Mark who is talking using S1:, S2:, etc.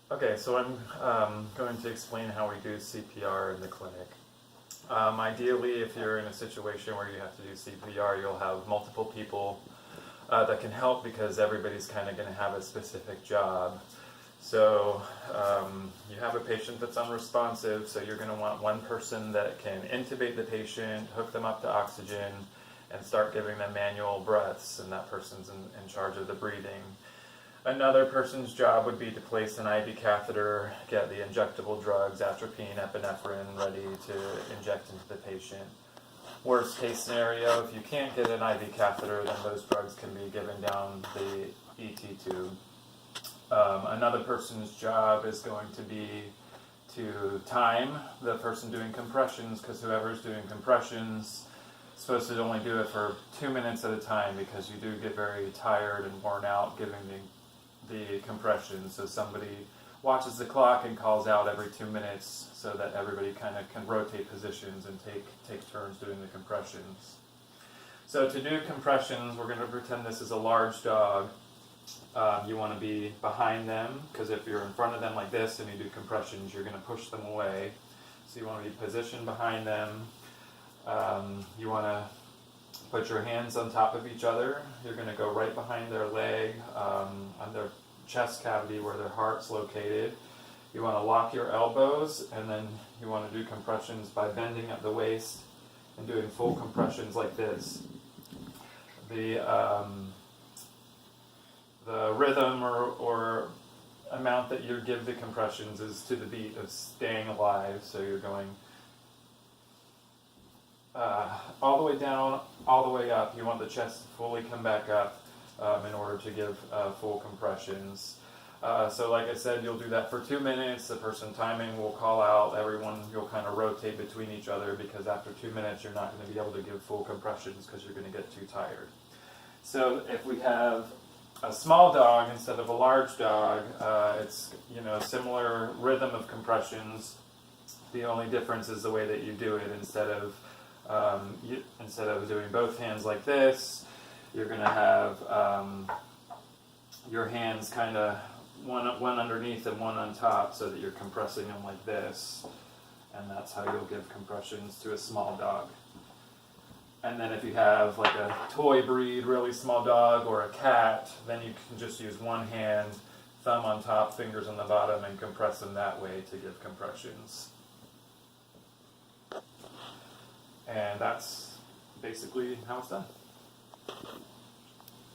S1: Okay, so I'm going to explain how we do CPR in the clinic. Ideally, if you're in a situation where you have to do CPR, you'll have multiple people that can help because everybody's kind of going to have a specific job. So you have a patient that's unresponsive, so you're going to want one person that can intubate the patient, hook them up to oxygen, and start giving them manual breaths, and that person's in charge of the breathing. Another person's job would be to place an IV catheter, get the injectable drugs, atropine, epinephrine, ready to inject into the patient. Worst case scenario, if you can't get an IV catheter, then those drugs can be given down the ET tube. Another person's job is going to be to time the person doing compressions, because whoever's doing compressions is supposed to only do it for 2 minutes at a time, because you do get very tired and worn out giving the compression. So somebody watches the clock and calls out every 2 minutes so that everybody kind of can rotate positions and take turns doing the compressions. So to do compressions, we're going to pretend this is a large dog. You want to be behind them, because if you're in front of them like this and you do compressions, you're going to push them away. So you want to be positioned behind them. You want to put your hands on top of each other. You're going to go right behind their leg, on their chest cavity where their heart's located. You want to lock your elbows, and then you want to do compressions by bending at the waist and doing full compressions like this. The rhythm or amount that you give the compressions is to the beat of Staying Alive. So you're going all the way down, all the way up. You want the chest to fully come back up in order to give full compressions. So like I said, you'll do that for 2 minutes. The person timing will call out. Everyone, you'll kind of rotate between each other, because after 2 minutes you're not going to be able to give full compressions because you're going to get too tired. So if we have a small dog instead of a large dog, it's similar rhythm of compressions. The only difference is the way that you do it. Instead of doing both hands like this, you're going to have your hands kind of one underneath and one on top, so that you're compressing them like this, and that's how you'll give compressions to a small dog. And then if you have like a toy breed, really small dog, or a cat, then you can just use one hand, thumb on top, fingers on the bottom, and compress them that way to give compressions. And that's basically how it's done.